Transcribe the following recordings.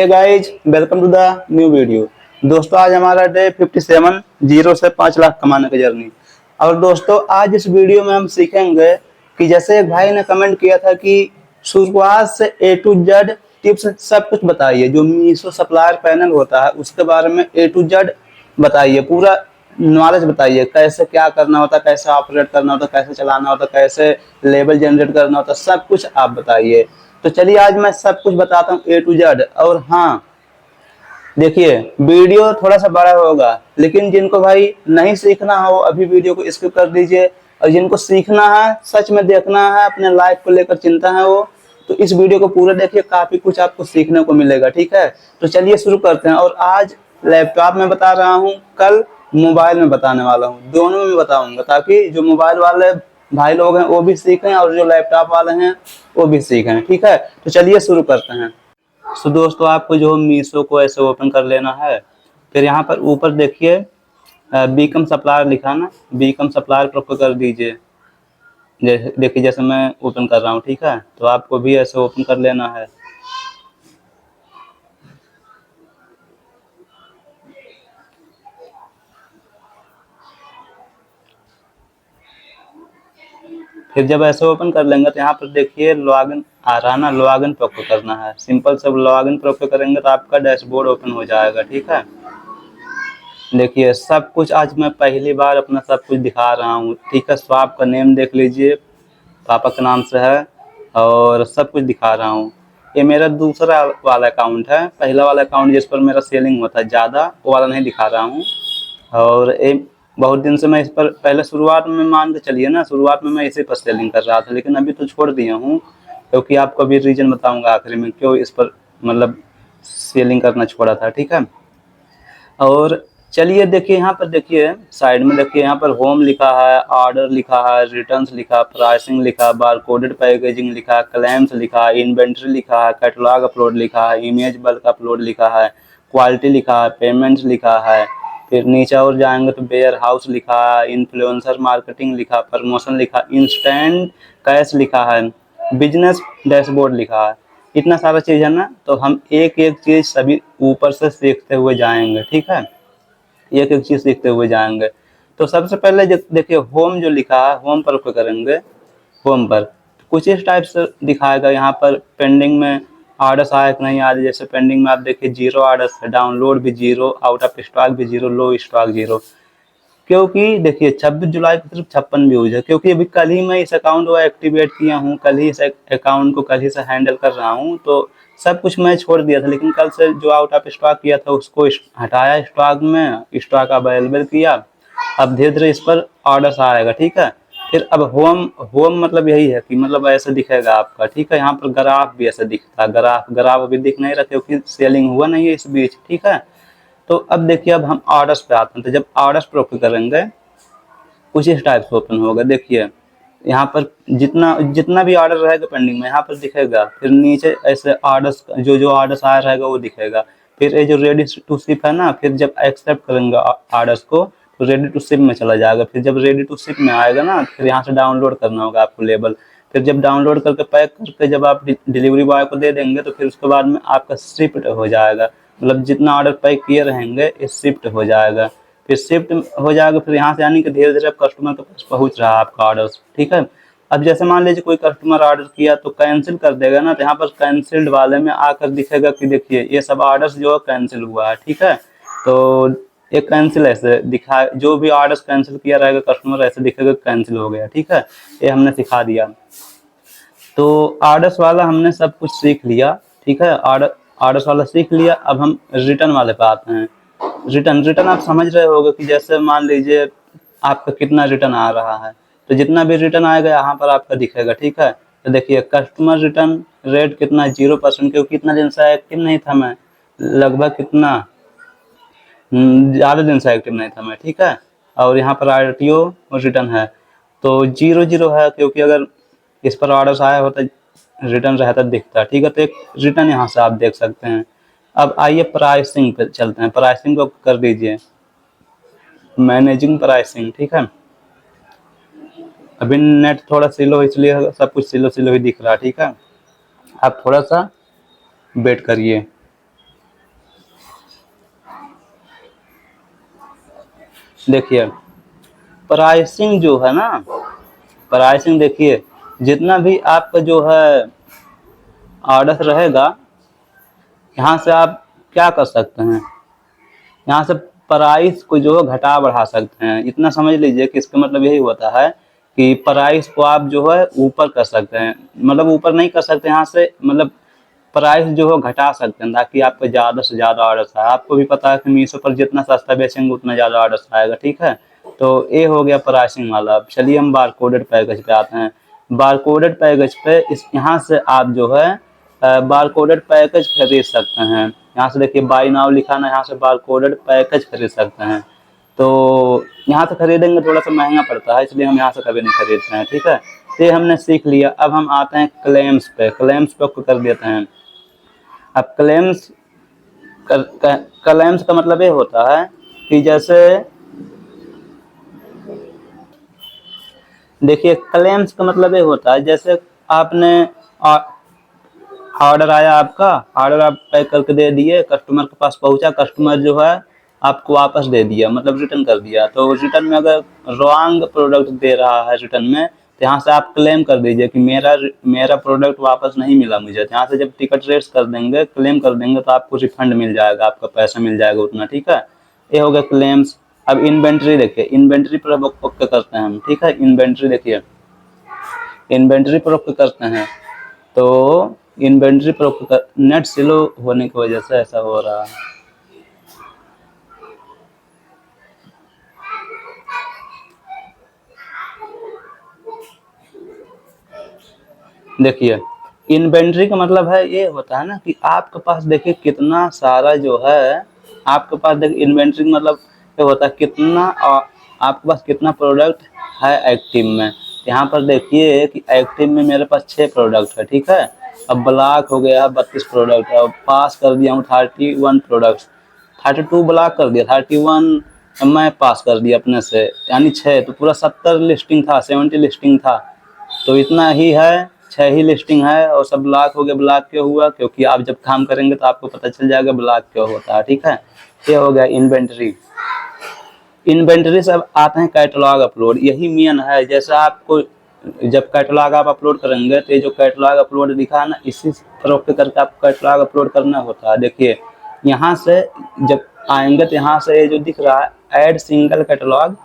Hey guys, welcome to the new video. दोस्तों, आज हमारा डे 57 जीरो से 5 लाख कमाने की जर्नी। और दोस्तों, आज इस वीडियो में हम सीखेंगे कि जैसे एक भाई ने कमेंट किया था कि शुरुआत से ए टू जेड टिप्स सब कुछ बताइए। जो मीशो सप्लायर पैनल होता है उसके बारे में ए टू जेड बताइए, पूरा नॉलेज बताइए, कैसे क्या करना होता है, कैसे ऑपरेट करना होता है, कैसे चलाना होता है, कैसे लेबल जनरेट करना होता है, सब कुछ आप बताइए। तो चलिए आज मैं सब कुछ बताता हूँ ए टू जेड। और हाँ, देखिए वीडियो थोड़ा सा बड़ा होगा, लेकिन जिनको भाई नहीं सीखना हो अभी वीडियो को स्किप कर दीजिए, और जिनको सीखना है, सच में देखना है, अपने लाइफ को लेकर चिंता है वो, तो इस वीडियो को पूरा देखिए, काफी कुछ आपको सीखने को मिलेगा। ठीक है, तो चलिए शुरू करते हैं। और आज लैपटॉप में बता रहा हूँ, कल मोबाइल में बताने वाला हूँ, दोनों में बताऊंगा, ताकि जो मोबाइल वाले भाई लोग हैं वो भी सीखें और जो लैपटॉप वाले हैं वो भी सीखें। ठीक है, तो चलिए शुरू करते हैं। सो दोस्तों, आपको जो मीशो को ऐसे ओपन कर लेना है। फिर यहाँ पर ऊपर देखिए बीकम सप्लायर लिखा ना, बीकम सप्लायर पर ओपन कर दीजिए। जैसे देखिए, जैसे मैं ओपन कर रहा हूँ, ठीक है, तो आपको भी ऐसे ओपन कर लेना है। फिर जब ऐसे ओपन कर लेंगे तो यहाँ पर देखिए लॉगिन आ रहा ना, लॉगिन पर ओपन करना है। सिंपल से लॉगिन पर ओपन करेंगे तो आपका डैशबोर्ड ओपन हो जाएगा। ठीक है, देखिए सब कुछ आज मैं पहली बार अपना सब कुछ दिखा रहा हूँ। ठीक है, सो आपका नेम देख लीजिए, पापा के नाम से है, और सब कुछ दिखा रहा हूँ। ये मेरा दूसरा वाला अकाउंट है, पहला वाला अकाउंट जिस पर मेरा सेलिंग होता है ज़्यादा, वो वाला नहीं दिखा रहा हूँ। और ये बहुत दिन से मैं इस पर, पहले शुरुआत में मान के चलिए ना, शुरुआत में मैं इसी पर सेलिंग कर रहा था, लेकिन अभी तो छोड़ दिया हूँ, क्योंकि आपको अभी रीजन बताऊँगा आखिरी में क्यों इस पर मतलब सेलिंग करना छोड़ा था। ठीक है, और चलिए देखिए, यहाँ पर देखिए साइड में देखिए, यहाँ पर होम लिखा है, ऑर्डर लिखा है, रिटर्न्स लिखा, प्राइसिंग लिखा, बारकोडेड पैकेजिंग लिखा, क्लेम्स लिखा, इन्वेंट्री लिखा है, कैटलॉग अपलोड लिखा है, इमेज बल्क अपलोड लिखा है, क्वालिटी लिखा है, पेमेंट्स लिखा है। फिर नीचे और जाएंगे तो वेयर हाउस लिखा है, इन्फ्लुएंसर मार्केटिंग लिखा, प्रमोशन लिखा, इंस्टेंट कैश लिखा है, बिजनेस डैशबोर्ड लिखा है। इतना सारा चीज़ है ना, तो हम एक एक चीज़ सभी ऊपर से सीखते हुए जाएंगे। ठीक है, एक एक चीज़ सीखते हुए जाएंगे। तो सबसे पहले देखिए होम जो लिखा है, होम पर क्लिक करेंगे। होम पर कुछ इस टाइप से दिखाएगा, यहाँ पर पेंडिंग में ऑर्डर्स आए कि नहीं आ रहे। जैसे पेंडिंग में आप देखिए 0 ऑर्डर्स है, डाउनलोड भी 0, आउट ऑफ स्टॉक भी 0, लो स्टॉक 0। क्योंकि देखिए 26 जुलाई को सिर्फ 56 व्यूज है, क्योंकि अभी कल ही मैं इस अकाउंट को एक्टिवेट किया हूँ, कल ही इस अकाउंट को कल ही से हैंडल कर रहा हूँ, तो सब कुछ मैं छोड़ दिया था। लेकिन कल से जो आउट ऑफ स्टॉक किया था उसको हटाया, स्टॉक में स्टॉक अवेलेबल किया। अब धीरे धीरे इस पर ऑर्डर्स आएगा। ठीक है, फिर अब होम, होम मतलब यही है कि मतलब ऐसे दिखेगा आपका। ठीक है, यहाँ पर ग्राफ भी ऐसे दिखता है, ग्राफ ग्राफ अभी दिख नहीं रहा क्योंकि सेलिंग हुआ नहीं है इस बीच। ठीक है, तो अब देखिए, अब हम ऑर्डर्स पे आते हैं। तो जब ऑर्डर्स पर ओके करेंगे कुछ इस टाइप से ओपन होगा। देखिए यहाँ पर जितना जितना भी ऑर्डर रहेगा पेंडिंग में यहाँ पर दिखेगा। फिर नीचे ऐसे ऑर्डर्स, जो जो ऑर्डर्स आया रहेगा वो दिखेगा। फिर ये जो रेडी टू शिप है ना, फिर जब एक्सेप्ट करेंगे ऑर्डर्स को तो रेडी टू शिप में चला जाएगा। फिर जब रेडी टू शिप में आएगा ना, फिर यहाँ से डाउनलोड करना होगा आपको लेबल। फिर जब डाउनलोड करके पैक करके जब आप डिलीवरी बॉय को दे देंगे तो फिर उसके बाद में आपका शिफ्ट हो जाएगा। मतलब जितना ऑर्डर पैक किए रहेंगे ये शिफ्ट हो जाएगा। फिर शिफ्ट हो जाएगा, फिर यहाँ से यानी कि धीरे धीरे कस्टमर के पास पहुँच रहा है आपका ऑर्डर। ठीक है, अब जैसे मान लीजिए कोई कस्टमर ऑर्डर किया तो कैंसिल कर देगा ना, तो यहाँ पर कैंसिल्ड वाले में आकर दिखेगा कि देखिए ये सब ऑर्डर्स जो है कैंसिल हुआ है। ठीक है, तो एक कैंसिल ऐसे दिखा, जो भी ऑर्डर्स कैंसिल किया रहेगा कस्टमर ऐसे दिखेगा कैंसिल हो गया। ठीक है, ये हमने सिखा दिया। तो ऑर्डर्स वाला हमने सब कुछ सीख लिया। ठीक है, ऑर्डर्स वाला सीख लिया। अब हम रिटर्न वाले पे आते हैं। रिटर्न रिटर्न आप समझ रहे होगे कि जैसे मान लीजिए आपका कितना रिटर्न आ रहा है, तो जितना भी रिटर्न आएगा यहाँ पर आपका दिखेगा। ठीक है, तो देखिए कस्टमर रिटर्न रेट कितना है, 0%, क्योंकि कितना दिन से एक्टिव नहीं था मैं, लगभग कितना ज़्यादा दिन से एक्टिव नहीं था मैं। ठीक है, और यहाँ पर RTO रिटर्न है तो 0 है, क्योंकि अगर इस पर ऑर्डर्स आया होता रिटर्न रहता दिखता। ठीक है, तो एक रिटर्न यहाँ से आप देख सकते हैं। अब आइए प्राइसिंग पे चलते हैं, प्राइसिंग को कर दीजिए, मैनेजिंग प्राइसिंग। ठीक है, अभी नेट थोड़ा स्लो इसलिए सब कुछ स्लो स्लो ही दिख रहा है। ठीक है, आप थोड़ा सा वेट करिए। देखिए प्राइसिंग जो है ना, प्राइसिंग देखिए जितना भी आपका जो है ऑर्डर रहेगा, यहाँ से आप क्या कर सकते हैं, यहाँ से प्राइस को जो है घटा बढ़ा सकते हैं। इतना समझ लीजिए कि इसका मतलब यही होता है कि प्राइस को आप जो है ऊपर कर सकते हैं, मतलब ऊपर नहीं कर सकते, यहाँ से मतलब प्राइस जो है घटा सकते हैं ताकि आपको ज़्यादा से ज़्यादा ऑर्डर आए। आपको भी पता है कि मीशो पर जितना सस्ता बेचेंगे उतना ज़्यादा ऑर्डर आएगा, ठीक है। तो ये हो गया प्राइसिंग वाला। अब चलिए हम बार कोडेड पैकेज पे आते हैं। बार कोडेड पैकेज पे इस यहाँ से आप जो है बार कोडेड पैकेज खरीद सकते हैं। यहाँ से देखिए बाई नाउ लिखा ना, यहाँ से बार कोडेड पैकेज खरीद सकते हैं। तो यहाँ से खरीदेंगे थोड़ा सा महंगा पड़ता है, इसलिए हम यहाँ से कभी नहीं खरीदते हैं, ठीक है। तो ये हमने सीख लिया। अब हम आते हैं क्लेम्स पे। क्लेम्स पे कर देते हैं। अब क्लेम्स का मतलब ये होता है कि जैसे देखिए क्लेम्स का मतलब ये होता है जैसे आपने ऑर्डर आया, आपका ऑर्डर आप पैक करके दे दिए, कस्टमर के पास पहुंचा, कस्टमर जो है आपको वापस दे दिया, मतलब रिटर्न कर दिया। तो रिटर्न में अगर रॉन्ग प्रोडक्ट दे रहा है रिटर्न में, तो यहाँ से आप क्लेम कर दीजिए कि मेरा प्रोडक्ट वापस नहीं मिला मुझे। तो यहाँ से जब टिकट रेस कर देंगे, क्लेम कर देंगे, तो आपको रिफंड मिल जाएगा, आपका पैसा मिल जाएगा उतना, ठीक है। ये हो गया क्लेम्स। अब इन्वेंट्री देखिए, इन्वेंट्री पर ओके करते हैं हम, ठीक है। इन्वेंट्री देखिए, इन्वेंट्री पर ओके करते हैं। तो इन्वेंट्री पर नेट स्लो होने की वजह से ऐसा हो रहा है। देखिए इन्वेंट्री का मतलब है ये होता है ना कि आपके पास देखिए कितना सारा जो है, आपके पास देखिए इन्वेंट्री का मतलब ये होता है कितना आपके पास कितना प्रोडक्ट है एक्टिव में। यहाँ पर देखिए कि एक्टिव में मेरे पास 6 प्रोडक्ट है, ठीक है। अब ब्लॉक हो गया 32 प्रोडक्ट है। अब पास कर दिया हूँ 31 प्रोडक्ट, 32 ब्लॉक कर दिया, 31 मैं पास कर दिया अपने से, यानी 6। तो पूरा 70 लिस्टिंग था, 70 लिस्टिंग था। तो इतना ही है, 6 ही लिस्टिंग है और सब ब्लॉक हो गया। ब्लॉक क्यों हुआ? क्योंकि आप जब काम करेंगे तो आपको पता चल जाएगा ब्लॉक क्यों होता है, ठीक है। ये हो गया इन्वेंटरी। इन्वेंटरी से अब आते हैं कैटलॉग अपलोड। यही मेन है। जैसे आपको जब कैटलॉग आप अपलोड करेंगे तो ये जो कैटलॉग अपलोड दिखा है ना, इसी पर ओके करके आपको कैटलॉग अपलोड करना होता है। देखिए यहाँ से जब आएंगे तो यहाँ से ये जो दिख रहा है ऐड सिंगल कैटलॉग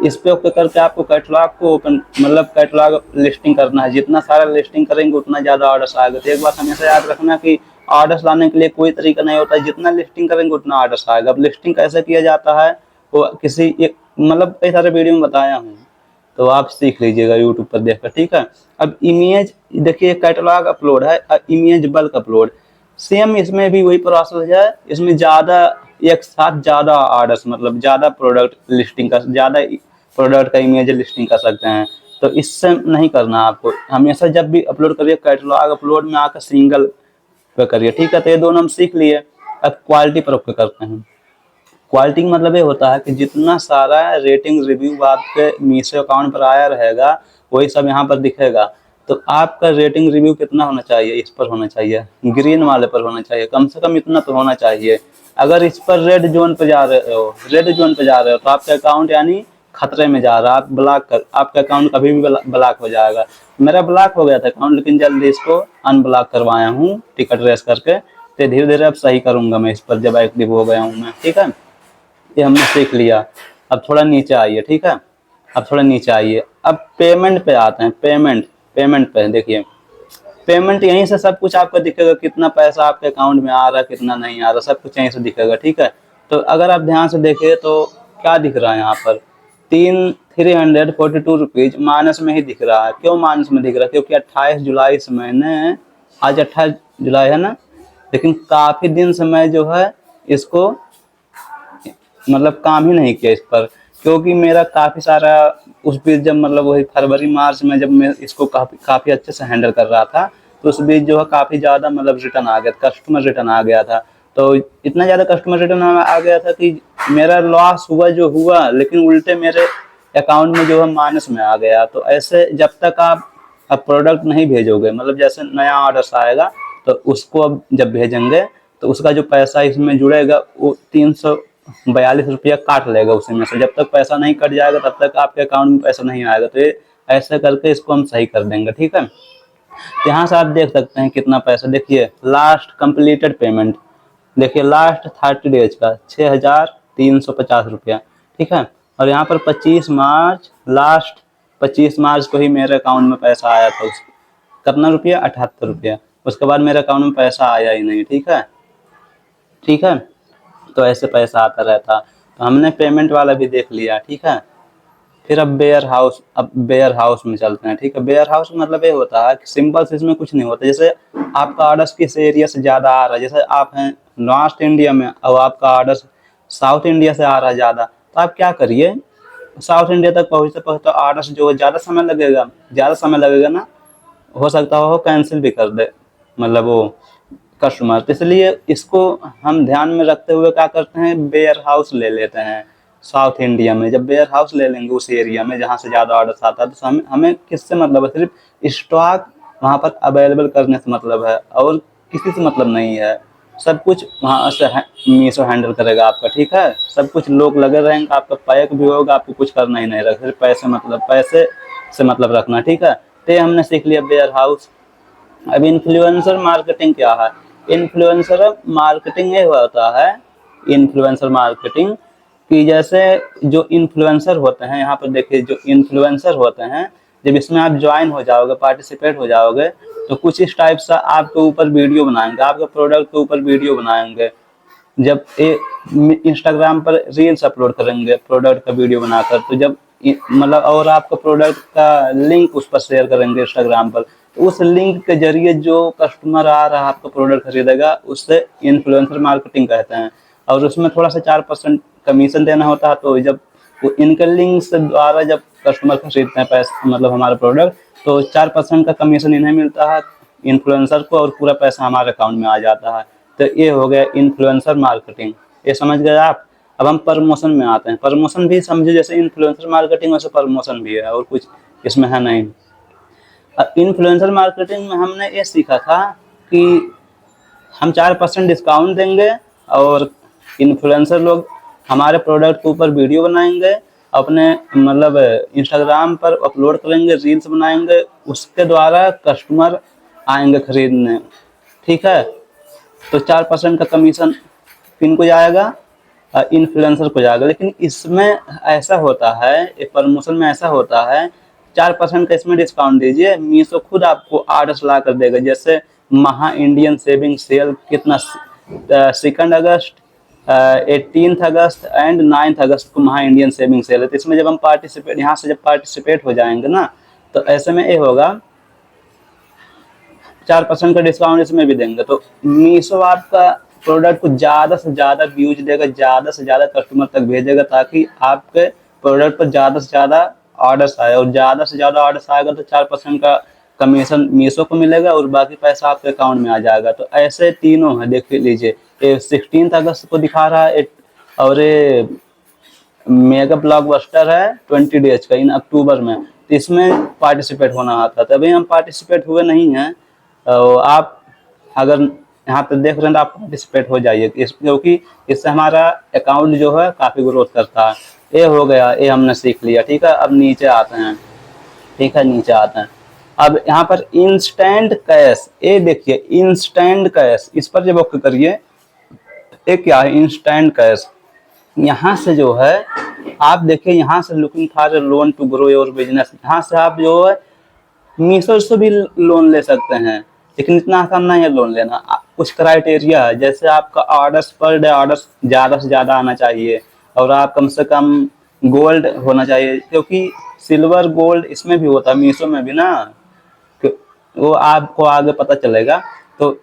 इस पे ओके करके आपको कैटलॉग को ओपन, मतलब कैटलॉग लिस्टिंग करना है। जितना सारा लिस्टिंग करेंगे उतना ज़्यादा ऑर्डर्स आएगा। तो एक बात हमेशा याद रखना कि ऑर्डर्स लाने के लिए कोई तरीका नहीं होता है, जितना लिस्टिंग करेंगे उतना ऑर्डर्स आएगा। अब लिस्टिंग कैसे किया जाता है वो किसी एक मतलब कई सारे वीडियो में बताया हूँ, तो आप सीख लीजिएगा यूट्यूब पर देखकर, ठीक है। अब इमेज देखिए, कैटलॉग अपलोड है, इमेज बल्क अपलोड, सेम इसमें भी वही प्रोसेस है। इसमें ज़्यादा एक साथ ज़्यादा ऑर्डर्स, मतलब ज़्यादा प्रोडक्ट लिस्टिंग का, ज़्यादा प्रोडक्ट का इमेज लिस्टिंग कर सकते हैं। तो इससे नहीं करना आपको। हमेशा जब भी अपलोड करिए कैटलॉग अपलोड में आकर सिंगल पे करिए, ठीक है। तो ये दोनों हम सीख लिए। अब क्वालिटी पर ओके करते हैं। क्वालिटी का मतलब ये होता है कि जितना सारा रेटिंग रिव्यू आपके मीशो अकाउंट पर आया रहेगा वही सब यहाँ पर दिखेगा। तो आपका रेटिंग रिव्यू कितना होना चाहिए? इस पर होना चाहिए, ग्रीन वाले पर होना चाहिए, कम से कम इतना तो होना चाहिए। अगर इस पर रेड जोन पे जा रहे हो, रेड जोन पे जा रहे हो, तो आपका अकाउंट यानी खतरे में जा रहा है। आप ब्लॉक कर, आपका अकाउंट कभी भी ब्लॉक हो जाएगा। मेरा ब्लॉक हो गया था अकाउंट, लेकिन जल्दी इसको अनब्लॉक करवाया हूँ टिकट रेस करके। तो धीरे धीरे अब सही करूंगा मैं इस पर जब एक्टिव हो गया हूँ मैं, ठीक है। ये हमने सीख लिया। अब थोड़ा नीचे आइए, ठीक है। अब थोड़ा नीचे आइए। अब पेमेंट पे आते हैं। पेमेंट पे देखिए, पेमेंट यहीं से सब कुछ आपको दिखेगा, कितना पैसा आपके अकाउंट में आ रहा है, कितना नहीं आ रहा, सब कुछ यहीं से दिखेगा, ठीक है। तो अगर आप ध्यान से देखिए तो क्या दिख रहा है यहाँ पर, 342 रुपीज माइनस में ही दिख रहा है। क्यों माइनस में दिख रहा है? क्योंकि 28 जुलाई से मैंने, आज 28 जुलाई है ना, लेकिन काफ़ी दिन से मैं जो है इसको मतलब काम ही नहीं किया इस पर। क्योंकि मेरा काफ़ी सारा उस बीच जब मतलब वही फरवरी मार्च में जब मैं इसको काफ़ी अच्छे से हैंडल कर रहा था, तो उस बीच जो है काफ़ी ज़्यादा मतलब रिटर्न आ गया, कस्टमर रिटर्न आ गया था। तो इतना ज़्यादा कस्टमर रिटर्न आ गया था कि मेरा लॉस हुआ जो हुआ, लेकिन उल्टे मेरे अकाउंट में जो है माइनस में आ गया। तो ऐसे जब तक आप अब प्रोडक्ट नहीं भेजोगे, मतलब जैसे नया ऑर्डर आएगा तो उसको अब जब भेजेंगे तो उसका जो पैसा इसमें जुड़ेगा वो 42 रुपया काट लेगा उसी में से। जब तक पैसा नहीं कट जाएगा तब तक आपके अकाउंट में पैसा नहीं आएगा। तो ये ऐसे करके इसको हम सही कर देंगे, ठीक है। तो यहाँ से आप देख सकते हैं कितना पैसा, देखिए लास्ट कंप्लीटेड पेमेंट, देखिए लास्ट 30 डेज का 6,350 रुपया, ठीक है। और यहाँ पर 25 मार्च, लास्ट 25 मार्च को ही मेरे अकाउंट में पैसा आया था, उस कितना रुपया, 78 रुपया। उसके बाद मेरे अकाउंट में पैसा आया ही नहीं, ठीक है, ठीक है। तो ऐसे पैसा आता रहता। तो हमने पेमेंट वाला भी देख लिया, ठीक है। फिर अब वेयर हाउस में चलते हैं, ठीक है। वेयर हाउस मतलब ये होता है कि सिंपल से इसमें कुछ नहीं होता। जैसे आपका ऑर्डर किस एरिया से ज़्यादा आ रहा है, जैसे आप हैं नॉर्थ इंडिया में और आपका ऑर्डर साउथ इंडिया से आ रहा है ज़्यादा, तो आप क्या करिए, साउथ इंडिया तक पहुँचते पहुँचते ऑर्डर जो है ज़्यादा समय लगेगा ना, हो सकता हो कैंसिल भी कर दे मतलब वो कस्टमर। तो इसलिए इसको हम ध्यान में रखते हुए क्या करते हैं, वेयर हाउस ले लेते हैं साउथ इंडिया में। जब वेयर हाउस ले लेंगे उस एरिया में जहाँ से ज़्यादा ऑर्डर्स आता है, तो हमें किससे मतलब है, सिर्फ स्टॉक वहाँ पर अवेलेबल करने से मतलब है, और किसी से मतलब नहीं है। सब कुछ वहाँ से मीशो हैंडल करेगा आपका, ठीक है। सब कुछ लोग लगे रहेंगे, आपका पैक भी होगा, आपको कुछ करना ही नहीं रहेगा, सिर्फ पैसे से मतलब रखना, ठीक है। तो ये हमने सीख लिया वेयर हाउस। अब इन्फ्लुएंसर मार्केटिंग क्या है, इन्फ्लुएंसर मार्केटिंग ये होता है, इन्फ्लुएंसर मार्केटिंग कि जैसे जो इन्फ्लुएंसर होते हैं, यहाँ पर देखिए जो इन्फ्लुएंसर होते हैं, जब इसमें आप ज्वाइन हो जाओगे, पार्टिसिपेट हो जाओगे, तो कुछ इस टाइप से आपके ऊपर वीडियो बनाएंगे, आपके प्रोडक्ट के ऊपर वीडियो बनाएंगे। जब इंस्टाग्राम पर रील्स अपलोड करेंगे प्रोडक्ट का वीडियो बनाकर, तो जब मतलब और आपका प्रोडक्ट का लिंक उस पर शेयर करेंगे इंस्टाग्राम पर, तो उस लिंक के जरिए जो कस्टमर आ रहा है आपका प्रोडक्ट खरीदेगा, उससे इन्फ्लुएंसर मार्केटिंग कहते हैं। और उसमें थोड़ा सा 4% कमीशन देना होता है। तो जब वो इनके लिंक से द्वारा जब कस्टमर खरीदते हैं पैसा मतलब हमारा प्रोडक्ट, तो 4% का कमीशन इन्हें मिलता है इन्फ्लुएंसर को, और पूरा पैसा हमारे अकाउंट में आ जाता है। तो ये हो गया इन्फ्लुएंसर मार्केटिंग, ये समझ गए आप। अब हम प्रमोशन में आते हैं। प्रमोशन भी समझे जैसे इन्फ्लुएंसर मार्केटिंग, वैसे प्रमोशन भी है, और कुछ इसमें है नहीं। इन्फ्लुएंसर मार्केटिंग में हमने ये सीखा था कि हम 4% डिस्काउंट देंगे, और इन्फ्लुएंसर लोग हमारे प्रोडक्ट के ऊपर वीडियो बनाएंगे, अपने मतलब इंस्टाग्राम पर अपलोड करेंगे, रील्स बनाएंगे, उसके द्वारा कस्टमर आएंगे खरीदने, ठीक है। तो 4% का कमीशन किन को जाएगा, इन्फ्लुएंसर को जाएगा। लेकिन इसमें ऐसा होता है, प्रमोशन में ऐसा होता है, 4% का इसमें डिस्काउंट दीजिए, मीशो खुद आपको ऑर्डर्स ला कर देगा। जैसे महा इंडियन सेविंग सेल कितना 2 अगस्त, 18 अगस्त एंड 9 अगस्त को महा इंडियन सेविंग सेल है। तो इसमें जब हम यहाँ से जब पार्टिसिपेट हो जाएंगे ना, तो ऐसे में ये होगा 4% का डिस्काउंट इसमें भी देंगे। तो मीशो आपका प्रोडक्ट को ज़्यादा से ज़्यादा व्यूज देगा, ज़्यादा से ज़्यादा कस्टमर तक भेजेगा, ताकि आपके प्रोडक्ट पर ज़्यादा से ज़्यादा ऑर्डर्स आए, और ज़्यादा से ज़्यादा ऑर्डर्स आएगा तो 4% का कमीशन मीशो को मिलेगा, और बाकी पैसा आपके अकाउंट में आ जाएगा। तो ऐसे तीनों है, देख लीजिए। ये 16 अगस्त को दिखा रहा है, और ये मेगा ब्लॉकबस्टर है 20 डेज का इन अक्टूबर में। तो इसमें पार्टिसिपेट होना आता है, तभी हम पार्टिसिपेट हुए नहीं हैं। आप अगर यहाँ पे देख रहे हैं तो आप पार्टिसिपेट हो जाइए, क्योंकि इससे हमारा अकाउंट जो है काफ़ी ग्रोथ करता है। ये हो गया, ये हमने सीख लिया, ठीक है। अब नीचे आते हैं, ठीक है, नीचे आते हैं। अब यहाँ पर इंस्टेंट कैश, ये देखिए इंस्टेंट कैश, इस पर जब ओके करिए, ये क्या है इंस्टेंट कैश। यहाँ से जो है आप देखिए, यहाँ से looking for loan to grow your business, यहाँ से आप जो है मीशो से भी लोन ले सकते हैं, लेकिन इतना आसान नहीं है लोन लेना। कुछ क्राइटेरिया है, जैसे आपका ऑर्डर्स पर डे ऑर्डर्स ज़्यादा से ज़्यादा आना चाहिए, और आप कम से कम गोल्ड होना चाहिए, क्योंकि सिल्वर गोल्ड इसमें भी होता है मीशो में भी ना, वो आपको आगे पता चलेगा। तो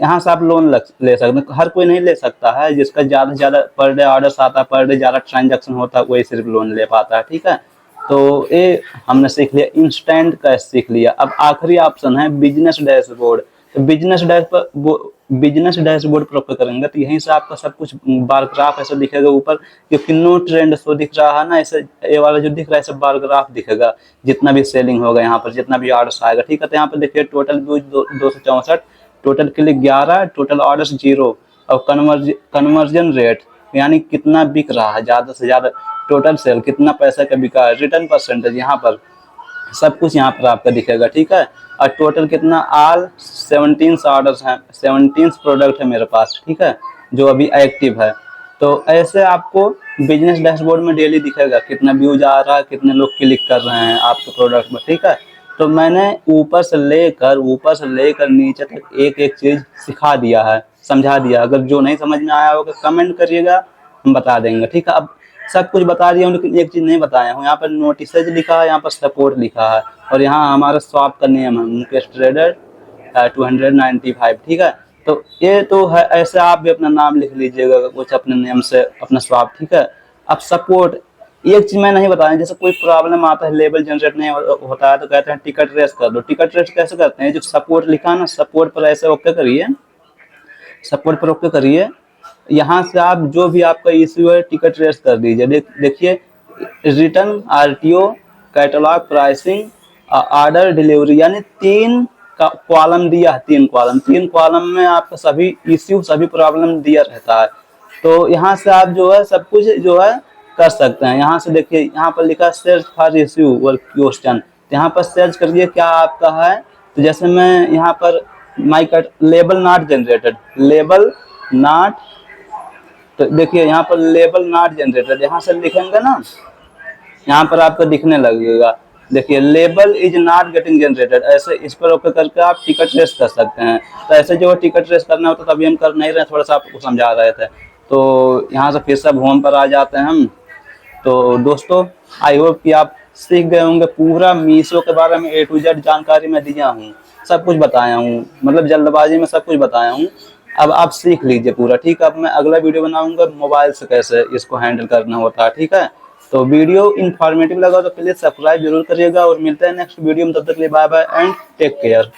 यहाँ से आप लोन ले सकते हैं। हर कोई नहीं ले सकता है, जिसका ज़्यादा से ज़्यादा पर डे ऑर्डर्स आता है, पर डे ज़्यादा ट्रांजैक्शन होता है, वही सिर्फ लोन ले पाता है, ठीक है। तो ये हमने सीख लिया, इंस्टेंट कैश सीख लिया। अब आखिरी ऑप्शन है बिजनेस डैशबोर्ड। तो बिजनेस डैशबोर्ड पर ओके करेंगे, तो यहीं से आपका सब कुछ बार ग्राफ ऐसा दिखेगा ऊपर, क्योंकि नो ट्रेंड शो दिख रहा है ना, ऐसे ये वाला जो दिख रहा है ऐसे बार ग्राफ दिखेगा, जितना भी सेलिंग होगा यहाँ पर, जितना भी ऑर्डर्स आएगा, ठीक है। तो यहाँ पर देखिए total views 264, total click 11, total orders 0, और कन्वर्जन रेट यानी कितना बिक रहा है, ज़्यादा से ज़्यादा टोटल सेल कितना पैसा का बिका है, रिटर्न परसेंटेज यहाँ पर सब कुछ यहाँ पर आपका दिखेगा, ठीक है। और टोटल कितना ऑल 17 ऑर्डर्स हैं, 17 प्रोडक्ट है मेरे पास, ठीक है, जो अभी एक्टिव है। तो ऐसे आपको बिजनेस डैशबोर्ड में डेली दिखेगा कितना व्यूज आ रहा है, कितने लोग क्लिक कर रहे हैं आपके प्रोडक्ट में, ठीक है। तो मैंने ऊपर से लेकर नीचे तक एक एक चीज़ सिखा दिया है, समझा दिया। अगर जो नहीं समझ में आया होगा कमेंट करिएगा, हम बता देंगे, ठीक है। अब सब कुछ बता दिया हूँ लेकिन एक चीज़ नहीं बताया हूँ, यहाँ पर नोटिसेज लिखा है, यहाँ पर सपोर्ट लिखा है, और यहाँ हमारा शॉप का नेम है मुकेश ट्रेडर 295, ठीक है। तो ये तो है, ऐसे आप भी अपना नाम लिख लीजिएगा कुछ अपने नेम से, अपना शॉप, ठीक है। अब सपोर्ट एक चीज़ मैं नहीं बताया, जैसे कोई प्रॉब्लम आता है, लेबल जनरेट नहीं होता है तो कहते हैं टिकट रेस कर दो। टिकट रेस कैसे करते हैं, जो सपोर्ट लिखा है ना, सपोर्ट पर ऐसे ओके करिए, सपोर्ट पर ओके करिए। यहाँ से आप जो भी आपका इश्यू है टिकट रेस कर दीजिए। देखिए return, RTO, catalogue, pricing, order, delivery, यानी 3 का कॉलम दिया है, 3 कॉलम में आपका सभी इश्यू, सभी प्रॉब्लम दिया रहता है। तो यहाँ से आप जो है सब कुछ जो है कर सकते हैं। यहाँ से देखिए, यहाँ पर लिखा सर्च फॉर इश्यू और क्वेश्चन, यहाँ पर सर्च करिए क्या आपका है। तो जैसे मैं यहाँ पर my cut label not generated, label not, तो देखिए यहाँ पर लेबल नॉट जनरेटेड, यहाँ से लिखेंगे ना, यहाँ पर आपको दिखने लगेगा, देखिए label is not getting generated, ऐसे इस पर ओके करके आप टिकट रेस कर सकते हैं। तो ऐसे जो टिकट रेस करना होता है तभी हम कर नहीं रहे, थोड़ा सा आपको समझा रहे थे। तो यहाँ से फिर से होम पर आ जाते हैं हम। तो दोस्तों आई होप कि आप सीख गए होंगे, पूरा मीशो के बारे में A to Z जानकारी मैं दिया हूँ, सब कुछ बताया हूँ, मतलब जल्दबाजी में सब कुछ बताया हूँ। अब आप सीख लीजिए पूरा, ठीक है। अब मैं अगला वीडियो बनाऊंगा मोबाइल से कैसे इसको हैंडल करना होता है, ठीक है। तो वीडियो इन्फॉर्मेटिव लगा तो प्लीज सब्सक्राइब जरूर करिएगा, और मिलते हैं नेक्स्ट वीडियो में, तब तक के लिए bye bye and take care.